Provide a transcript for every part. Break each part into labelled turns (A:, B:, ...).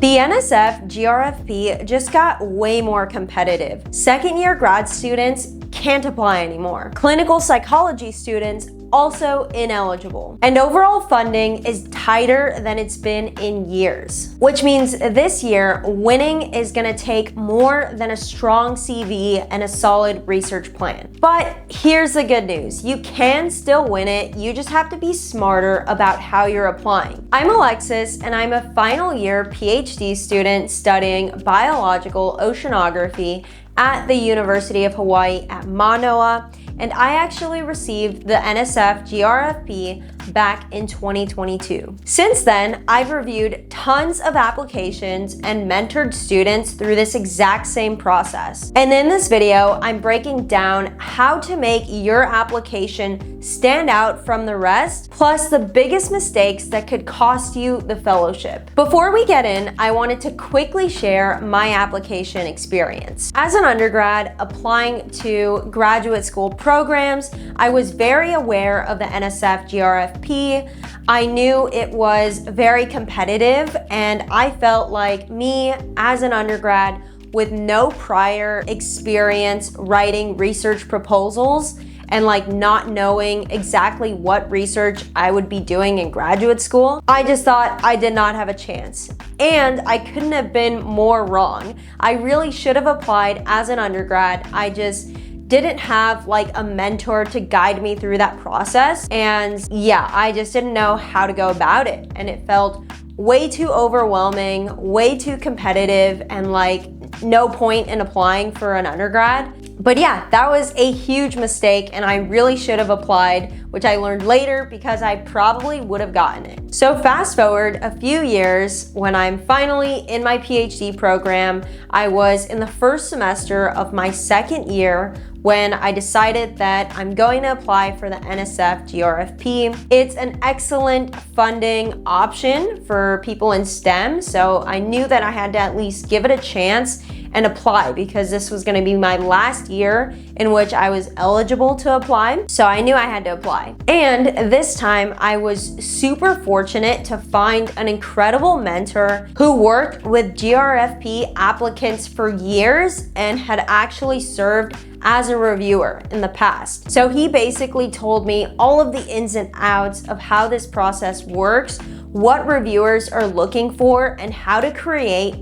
A: The NSF GRFP just got way more competitive. Second-year grad students can't apply anymore. Clinical psychology students also ineligible. And overall funding is tighter than it's been in years, which means this year winning is gonna take more than a strong CV and a solid research plan. But here's the good news. You can still win it. You just have to be smarter about how you're applying. I'm Alexus, and I'm a final year PhD student studying Biological Oceanography at the University of Hawai'i at Manoa, and I actually received the NSF GRFP back in 2022. Since then, I've reviewed tons of applications and mentored students through this exact same process. And in this video, I'm breaking down how to make your application stand out from the rest, plus the biggest mistakes that could cost you the fellowship. Before we get in, I wanted to quickly share my application experience. As an undergrad applying to graduate school programs, I was very aware of the NSF GRFP. I knew it was very competitive, and I felt like me as an undergrad with no prior experience writing research proposals and not knowing exactly what research I would be doing in graduate school, I just thought I did not have a chance. And I couldn't have been more wrong. I really should have applied as an undergrad. I just didn't have a mentor to guide me through that process. And yeah, I just didn't know how to go about it. And it felt way too overwhelming, way too competitive, and no point in applying for an undergrad. But yeah, that was a huge mistake, and I really should have applied, which I learned later because I probably would have gotten it. So fast forward a few years, when I'm finally in my PhD program, I was in the first semester of my second year when I decided that I'm going to apply for the NSF GRFP. It's an excellent funding option for people in STEM, so I knew that I had to at least give it a chance and apply, because this was going to be my last year in which I was eligible to apply. So I knew I had to apply. And this time I was super fortunate to find an incredible mentor who worked with GRFP applicants for years and had actually served as a reviewer in the past. So he basically told me all of the ins and outs of how this process works, what reviewers are looking for, and how to create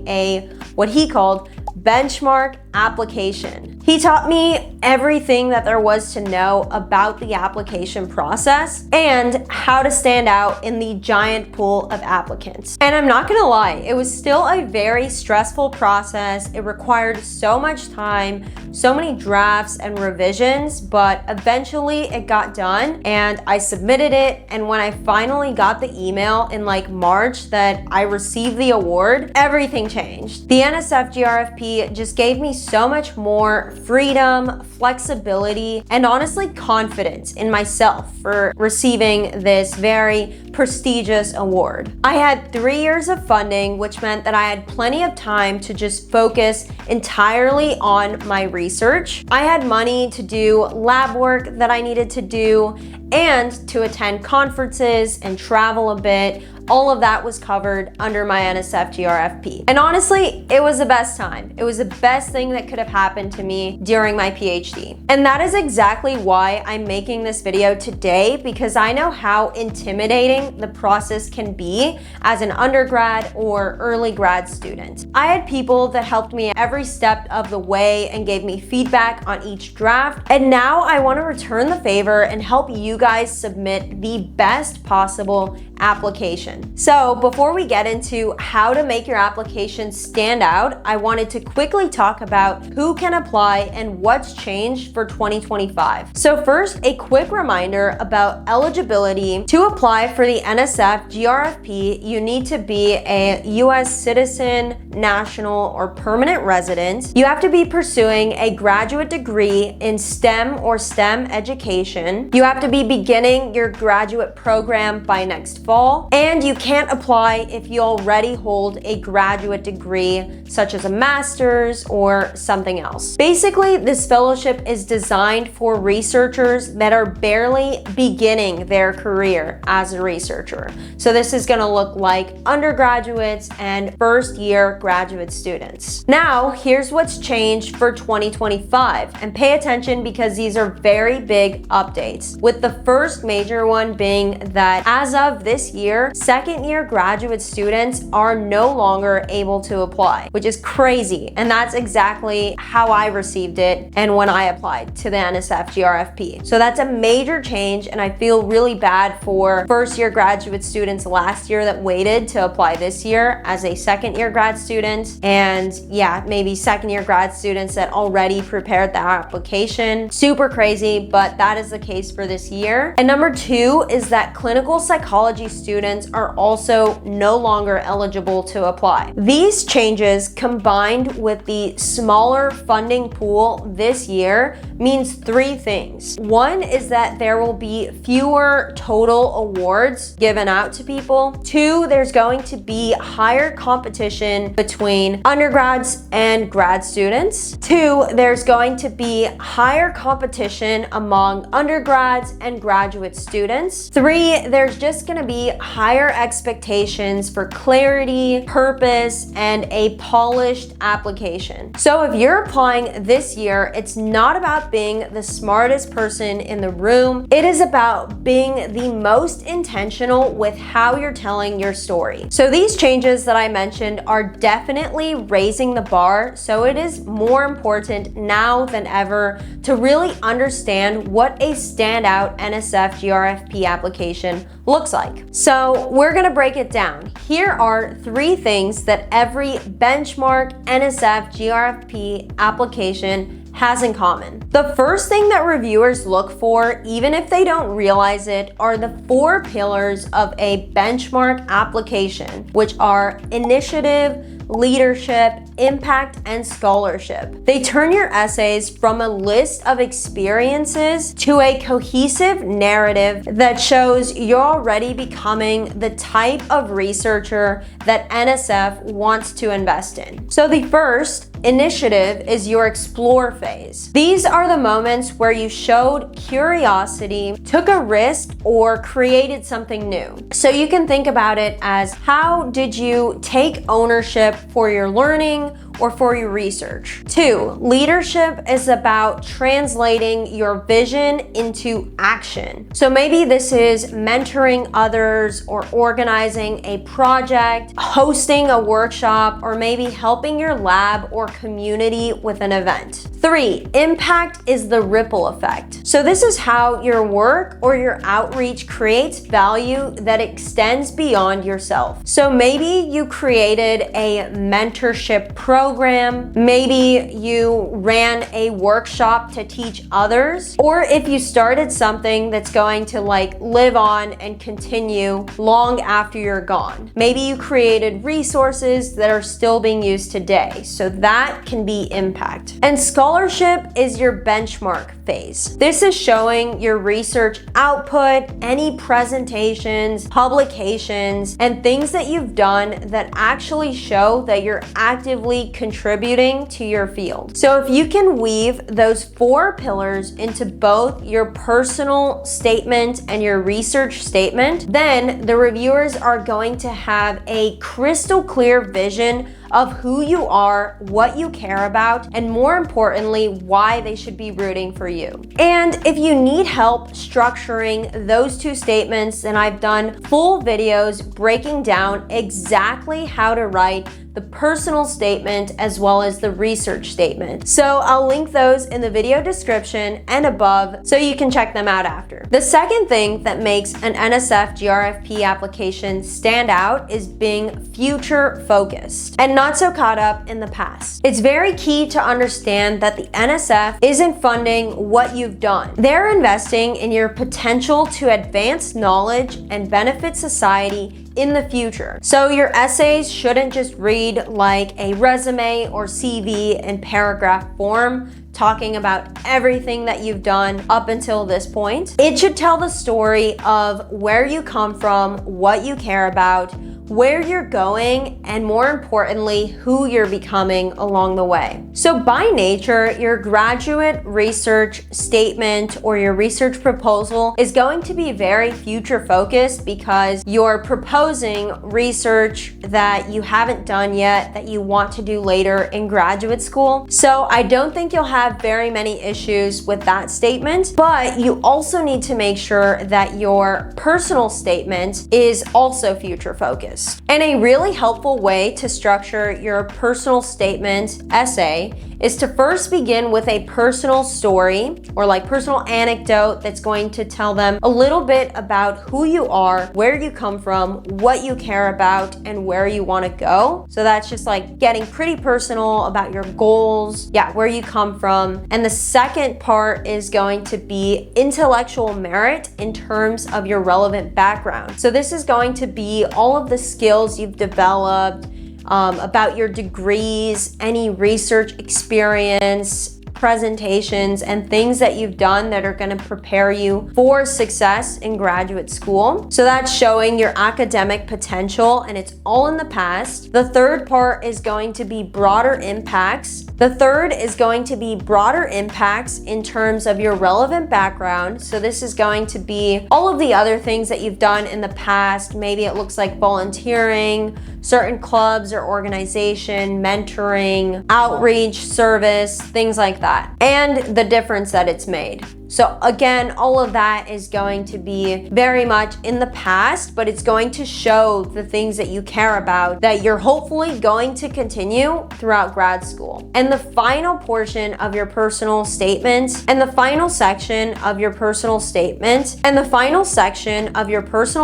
A: what he called benchmark application. He taught me everything that there was to know about the application process and how to stand out in the giant pool of applicants. And I'm not gonna lie, it was still a very stressful process. It required so much time, so many drafts and revisions, but eventually it got done and I submitted it. And when I finally got the email in March that I received the award, everything changed. The NSF GRFP just gave me so much more freedom, flexibility, and honestly confidence in myself for receiving this very prestigious award. I had 3 years of funding, which meant that I had plenty of time to just focus entirely on my research. I had money to do lab work that I needed to do and to attend conferences and travel a bit. All of that was covered under my NSF GRFP. And honestly, it was the best time. It was the best thing that could have happened to me during my PhD. And that is exactly why I'm making this video today, because I know how intimidating the process can be as an undergrad or early grad student. I had people that helped me every step of the way and gave me feedback on each draft. And now I want to return the favor and help you guys submit the best possible application. So before we get into how to make your application stand out, I wanted to quickly talk about who can apply and what's changed for 2025. So first, a quick reminder about eligibility. To apply for the NSF GRFP, you need to be a US citizen, national, or permanent resident. You have to be pursuing a graduate degree in STEM or STEM education. You have to be beginning your graduate program by next fall, and you you can't apply if you already hold a graduate degree, such as a master's or something else. Basically, this fellowship is designed for researchers that are barely beginning their career as a researcher. So this is going to look like undergraduates and first-year graduate students. Now, here's what's changed for 2025, and pay attention because these are very big updates, with the first major one being that as of this year, second-year graduate students are no longer able to apply, which is crazy, and that's exactly how I received it and when I applied to the NSF GRFP. So that's a major change, and I feel really bad for first-year graduate students last year that waited to apply this year as a second-year grad student, and yeah, maybe second-year grad students that already prepared their application. Super crazy, but that is the case for this year. And number two is that clinical psychology students are also no longer eligible to apply. These changes, combined with the smaller funding pool this year, means three things. One is that there will be fewer total awards given out to people. Two, there's going to be higher competition between undergrads and grad students. Two, there's going to be higher competition among undergrads and graduate students. Three, there's just going to be higher expectations for clarity, purpose, and a polished application. So if you're applying this year, it's not about being the smartest person in the room. It is about being the most intentional with how you're telling your story. So these changes that I mentioned are definitely raising the bar, so it is more important now than ever to really understand what a standout NSF GRFP application looks like. So we're gonna break it down. Here are three things that every benchmark NSF GRFP application has in common. The first thing that reviewers look for, even if they don't realize it, are the 4 pillars of a benchmark application, which are initiative, leadership, impact, and scholarship. They turn your essays from a list of experiences to a cohesive narrative that shows you're already becoming the type of researcher that NSF wants to invest in. So the first initiative is your explore phase. These are the moments where you showed curiosity, took a risk, or created something new. So you can think about it as, how did you take ownership for your learning or for your research? 2, leadership is about translating your vision into action. So maybe this is mentoring others or organizing a project, hosting a workshop, or maybe helping your lab or community with an event. 3, impact is the ripple effect. So this is how your work or your outreach creates value that extends beyond yourself. So maybe you created a mentorship program, maybe you ran a workshop to teach others, or if you started something that's going to live on and continue long after you're gone. Maybe you created resources that are still being used today. So that can be impact. And scholarship is your benchmark phase. This is showing your research output, any presentations, publications, and things that you've done that actually show that you're actively contributing to your field. So if you can weave those 4 pillars into both your personal statement and your research statement, then the reviewers are going to have a crystal clear vision of who you are, what you care about, and more importantly, why they should be rooting for you. And if you need help structuring those 2 statements, then I've done full videos breaking down exactly how to write the personal statement as well as the research statement. So I'll link those in the video description and above so you can check them out after. The second thing that makes an NSF GRFP application stand out is being future focused and not so caught up in the past. It's very key to understand that the NSF isn't funding what you've done. They're investing in your potential to advance knowledge and benefit society in the future. So your essays shouldn't just read like a resume or CV in paragraph form, talking about everything that you've done up until this point. It should tell the story of where you come from, what you care about, where you're going, and more importantly, who you're becoming along the way. So by nature, your graduate research statement or your research proposal is going to be very future focused because you're proposing research that you haven't done yet that you want to do later in graduate school. So I don't think you'll have very many issues with that statement, but you also need to make sure that your personal statement is also future focused. And a really helpful way to structure your personal statement essay is to first begin with a personal story or like personal anecdote that's going to tell them a little bit about who you are, where you come from, what you care about, and where you want to go. So that's just like getting pretty personal about your goals, where you come from. And the second part is going to be intellectual merit in terms of your relevant background. So this is going to be all of the skills you've developed, about your degrees, any research experience, presentations, and things that you've done that are going to prepare you for success in graduate school. So that's showing your academic potential, and it's all in the past. The third part is going to be broader impacts. The third is going to be broader impacts in terms of your relevant background. So this is going to be all of the other things that you've done in the past. Maybe it looks like volunteering, certain clubs or organization, mentoring, outreach, service, things like that, and the difference that it's made. So again, all of that is going to be very much in the past, but it's going to show the things that you care about that you're hopefully going to continue throughout grad school. And the final portion of your personal statement and the final section of your personal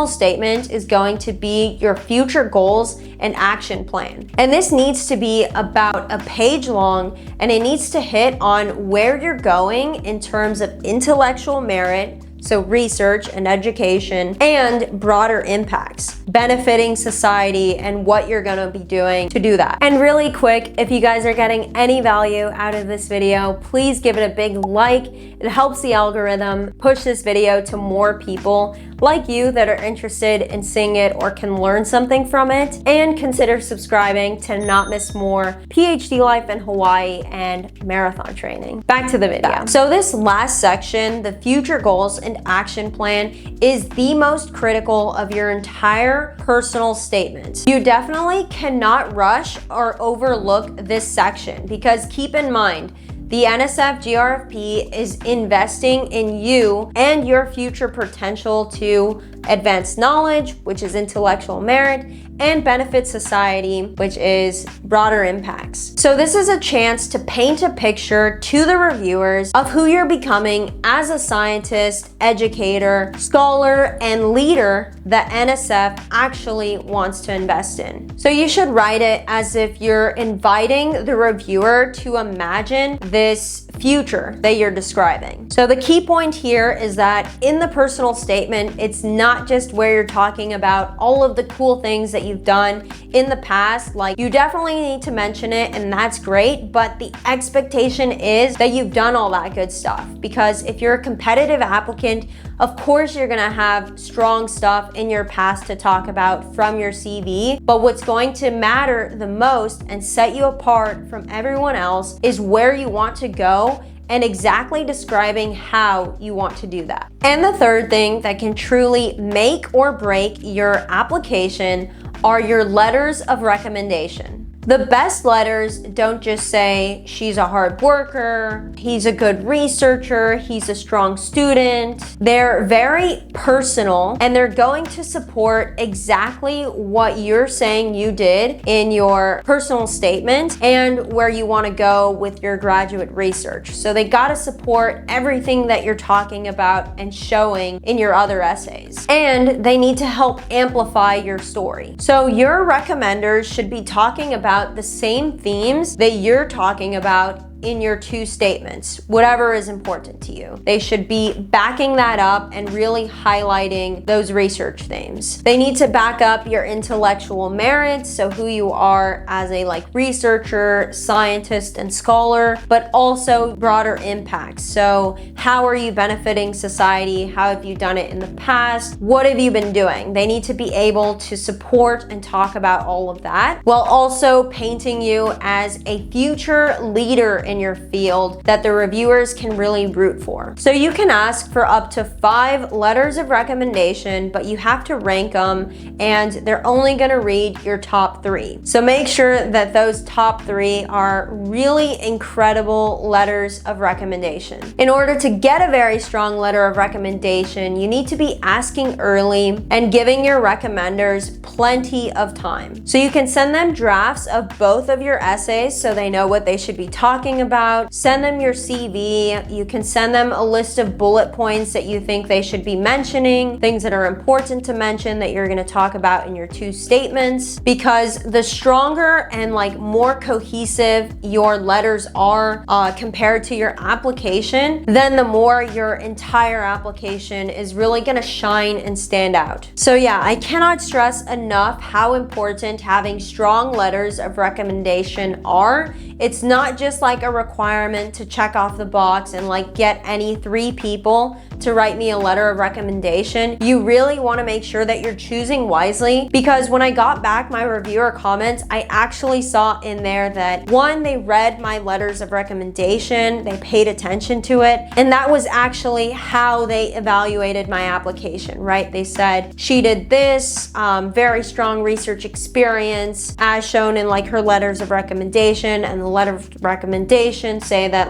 A: statement is going to be your future goals and action plan. And this needs to be about a page long, and it needs to hit on where you're going in terms of intellectual merit, so research and education, and broader impacts, benefiting society and what you're gonna be doing to do that. And really quick, if you guys are getting any value out of this video, please give it a big like. It helps the algorithm push this video to more people like you that are interested in seeing it or can learn something from it, and consider subscribing to not miss more PhD life in Hawaii and marathon training. Back to the video. So this last section, the future goals and action plan, is the most critical of your entire personal statement. You definitely cannot rush or overlook this section because keep in mind, the NSF GRFP is investing in you and your future potential to advance knowledge, which is intellectual merit, and benefit society, which is broader impacts. So this is a chance to paint a picture to the reviewers of who you're becoming as a scientist, educator, scholar, and leader that NSF actually wants to invest in. So you should write it as if you're inviting the reviewer to imagine this future that you're describing. So the key point here is that in the personal statement, it's not just where you're talking about all of the cool things that you've done in the past. Like, you definitely need to mention it, and that's great, but the expectation is that you've done all that good stuff. Because if you're a competitive applicant, of course you're gonna have strong stuff in your past to talk about from your CV, but what's going to matter the most and set you apart from everyone else is where you want to go and exactly describing how you want to do that. And the third thing that can truly make or break your application are your letters of recommendation. The best letters don't just say, she's a hard worker, he's a good researcher, he's a strong student. They're very personal, and they're going to support exactly what you're saying you did in your personal statement and where you want to go with your graduate research. So they got to support everything that you're talking about and showing in your other essays. And they need to help amplify your story. So your recommenders should be talking about the same themes that you're talking about in your 2 statements, whatever is important to you. They should be backing that up and really highlighting those research themes. They need to back up your intellectual merits, so who you are as a researcher, scientist, and scholar, but also broader impacts. So how are you benefiting society? How have you done it in the past? What have you been doing? They need to be able to support and talk about all of that, while also painting you as a future leader in your field that the reviewers can really root for. So you can ask for up to 5 letters of recommendation, but you have to rank them, and they're only going to read your top 3. So make sure that those top 3 are really incredible letters of recommendation. In order to get a very strong letter of recommendation, you need to be asking early and giving your recommenders plenty of time. So you can send them drafts of both of your essays so they know what they should be talking about. Send them your CV. You can send them a list of bullet points that you think they should be mentioning, things that are important to mention that you're going to talk about in your 2 statements, because the stronger and more cohesive your letters are compared to your application, then the more your entire application is really going to shine and stand out. So yeah, I cannot stress enough how important having strong letters of recommendation are. It's not just a requirement to check off the box and get any 3 people to write me a letter of recommendation. You really want to make sure that you're choosing wisely, because when I got back my reviewer comments, I actually saw in there that 1, they read my letters of recommendation, they paid attention to it, and that was actually how they evaluated my application, right? They said, she did this, very strong research experience as shown in her letters of recommendation, and the letter of recommendation say that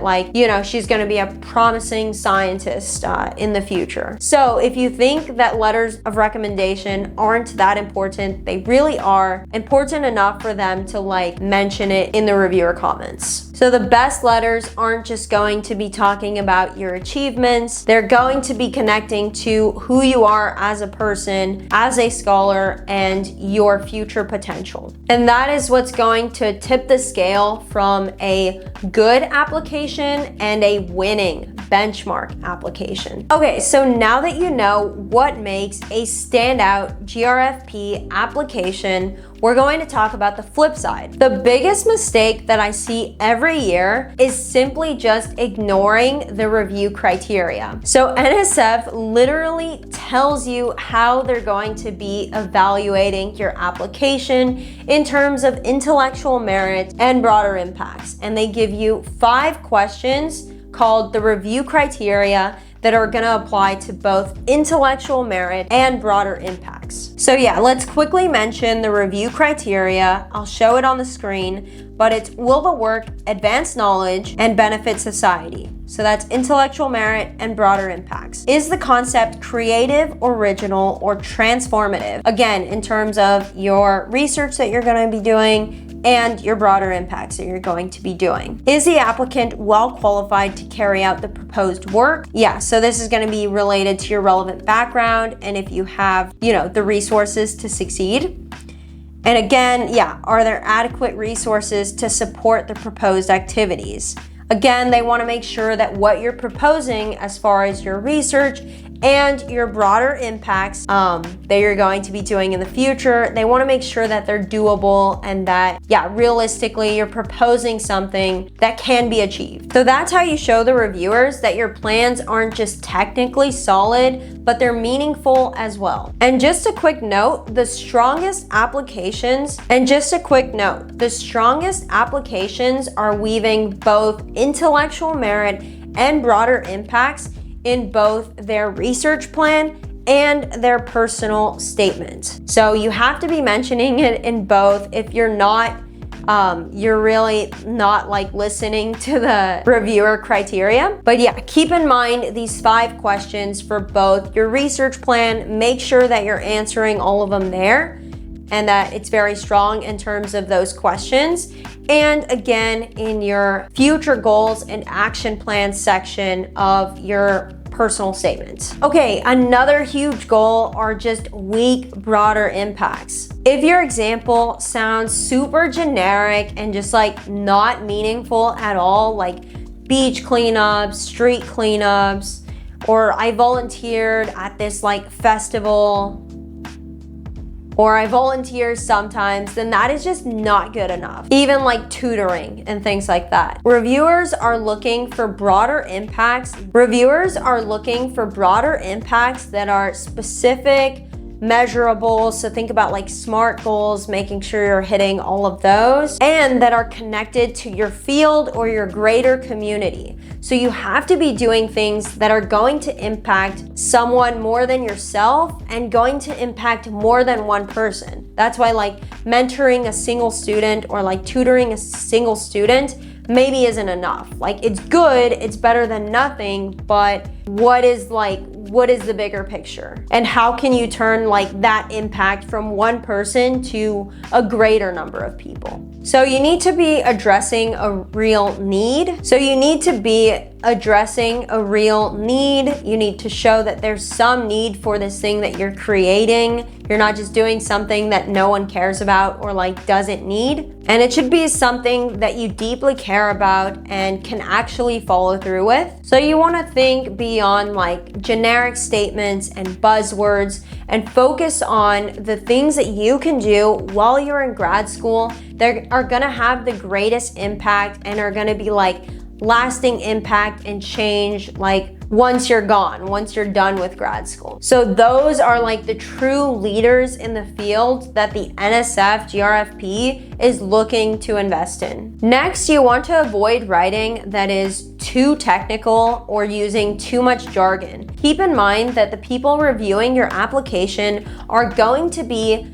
A: she's going to be a promising scientist in the future. So if you think that letters of recommendation aren't that important, they really are important enough for them to mention it in the reviewer comments. So the best letters aren't just going to be talking about your achievements, they're going to be connecting to who you are as a person, as a scholar, and your future potential. And that is what's going to tip the scale from a good application and a winning benchmark application. Okay, so now that you know what makes a standout GRFP application, we're going to talk about the flip side. The biggest mistake that I see every year is simply just ignoring the review criteria. So NSF literally tells you how they're going to be evaluating your application in terms of intellectual merit and broader impacts. And they give you 5 questions called the review criteria that are going to apply to both intellectual merit and broader impacts. So yeah, let's quickly mention the review criteria. I'll show it on the screen, but it's will the work advance knowledge and benefit society? So that's intellectual merit and broader impacts. Is the concept creative, original, or transformative? Again, in terms of your research that you're going to be doing and your broader impacts that you're going to be doing. Is the applicant well qualified to carry out the proposed work? Yeah, so this is going to be related to your relevant background and if you have, the resources to succeed. And again, yeah, are there adequate resources to support the proposed activities? Again, they want to make sure that what you're proposing as far as your research and your broader impacts that you're going to be doing in the future, they want to make sure that they're doable and that, yeah, realistically, you're proposing something that can be achieved. So that's how you show the reviewers that your plans aren't just technically solid, but they're meaningful as well. And just a quick note, the strongest applications are weaving both intellectual merit and broader impacts in both their research plan and their personal statement. So you have to be mentioning it in both. If you're not, you're really not listening to the reviewer criteria. But yeah, keep in mind these 5 questions for both your research plan. Make sure that you're answering all of them there and that it's very strong in terms of those questions. And again, in your future goals and action plan section of your personal statements. Okay, another huge goal are just weak, broader impacts. If your example sounds super generic and just like not meaningful at all, like beach cleanups, street cleanups, or I volunteered at this like festival, or I volunteer sometimes, then that is just not good enough. Even like tutoring and things like that. Reviewers are looking for broader impacts. Reviewers are looking for broader impacts that are specific, measurable. So think about like SMART goals, making sure you're hitting all of those, and that are connected to your field or your greater community. So you have to be doing things that are going to impact someone more than yourself and going to impact more than one person. That's why like mentoring a single student or like tutoring a single student maybe isn't enough. Like it's good, it's better than nothing, but what is the bigger picture? And how can you turn like that impact from one person to a greater number of people? So you need to be addressing a real need. You need to show that there's some need for this thing that you're creating. You're not just doing something that no one cares about or like doesn't need. And it should be something that you deeply care about and can actually follow through with. So you want to think beyond like generic statements and buzzwords and focus on the things that you can do while you're in grad school that are going to have the greatest impact and are going to be like lasting impact and change like once you're gone, once you're done with grad school. So those are like the true leaders in the field that the NSF GRFP is looking to invest in. Next, you want to avoid writing that is too technical or using too much jargon. Keep in mind that the people reviewing your application are going to be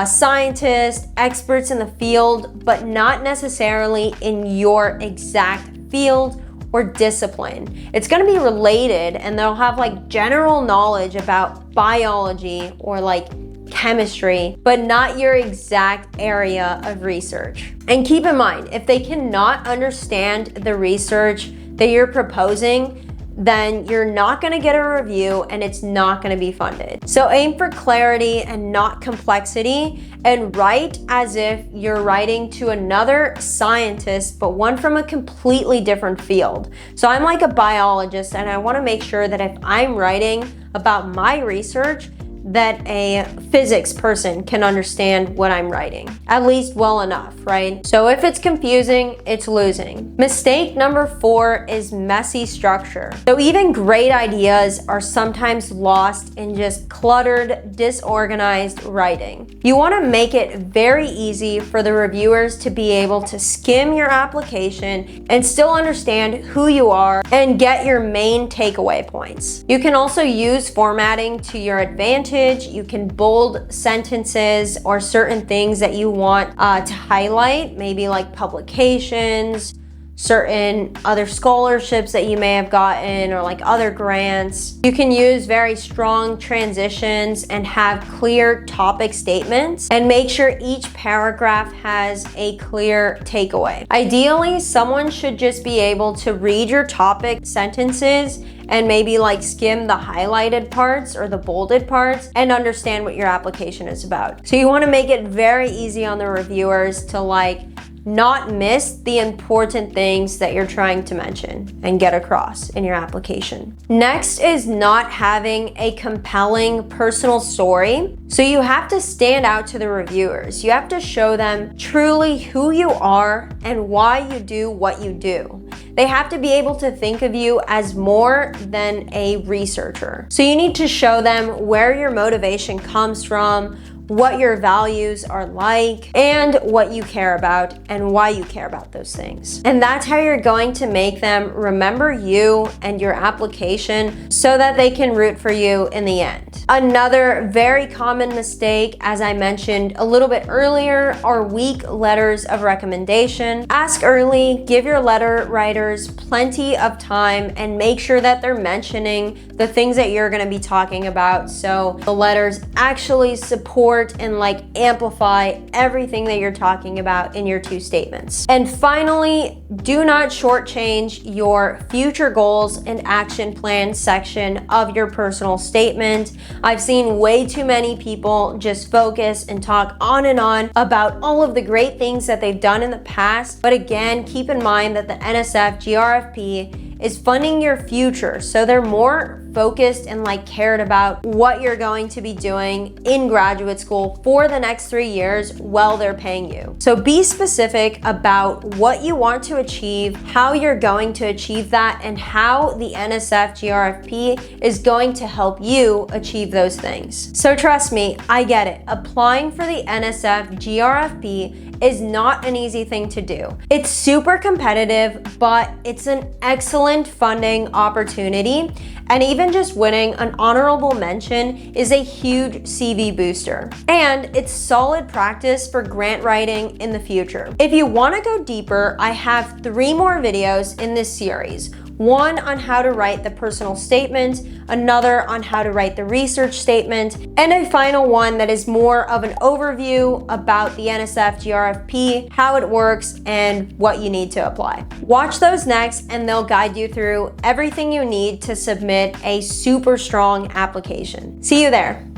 A: scientists, experts in the field, but not necessarily in your exact field or discipline. It's going to be related and they'll have like general knowledge about biology or like chemistry, but not your exact area of research. And keep in mind, if they cannot understand the research that you're proposing, then you're not going to get a review and it's not going to be funded. So aim for clarity and not complexity, and write as if you're writing to another scientist, but one from a completely different field. So I'm like a biologist and I want to make sure that if I'm writing about my research, that a physics person can understand what I'm writing, at least well enough, right? So if it's confusing, it's losing. Mistake number 4 is messy structure. So even great ideas are sometimes lost in just cluttered, disorganized writing. You want to make it very easy for the reviewers to be able to skim your application and still understand who you are and get your main takeaway points. You can also use formatting to your advantage. You can bold sentences or certain things that you want to highlight, maybe like publications, certain other scholarships that you may have gotten, or like other grants. You can use very strong transitions and have clear topic statements, and make sure each paragraph has a clear takeaway. Ideally, someone should just be able to read your topic sentences and maybe like skim the highlighted parts or the bolded parts and understand what your application is about. So you want to make it very easy on the reviewers to like not miss the important things that you're trying to mention and get across in your application. Next is not having a compelling personal story. So you have to stand out to the reviewers. You have to show them truly who you are and why you do what you do. They have to be able to think of you as more than a researcher. So you need to show them where your motivation comes from, what your values are like, and what you care about and why you care about those things. And that's how you're going to make them remember you and your application so that they can root for you in the end. Another very common mistake, as I mentioned a little bit earlier, are weak letters of recommendation. Ask early, give your letter writers plenty of time, and make sure that they're mentioning the things that you're going to be talking about so the letters actually support support and like amplify everything that you're talking about in your 2 statements. And finally, do not shortchange your future goals and action plan section of your personal statement. I've seen way too many people just focus and talk on and on about all of the great things that they've done in the past. But again, keep in mind that the NSF GRFP is funding your future. So they're more focused and like cared about what you're going to be doing in graduate school for the next 3 years while they're paying you. So be specific about what you want to achieve, how you're going to achieve that, and how the NSF GRFP is going to help you achieve those things. So trust me, I get it. Applying for the NSF GRFP is not an easy thing to do. It's super competitive, but it's an excellent funding opportunity. And even just winning an honorable mention is a huge CV booster. And it's solid practice for grant writing in the future. If you want to go deeper, I have 3 more videos in this series. One on how to write the personal statement, another on how to write the research statement, and a final one that is more of an overview about the NSF GRFP, how it works, and what you need to apply. Watch those next, and they'll guide you through everything you need to submit a super strong application. See you there.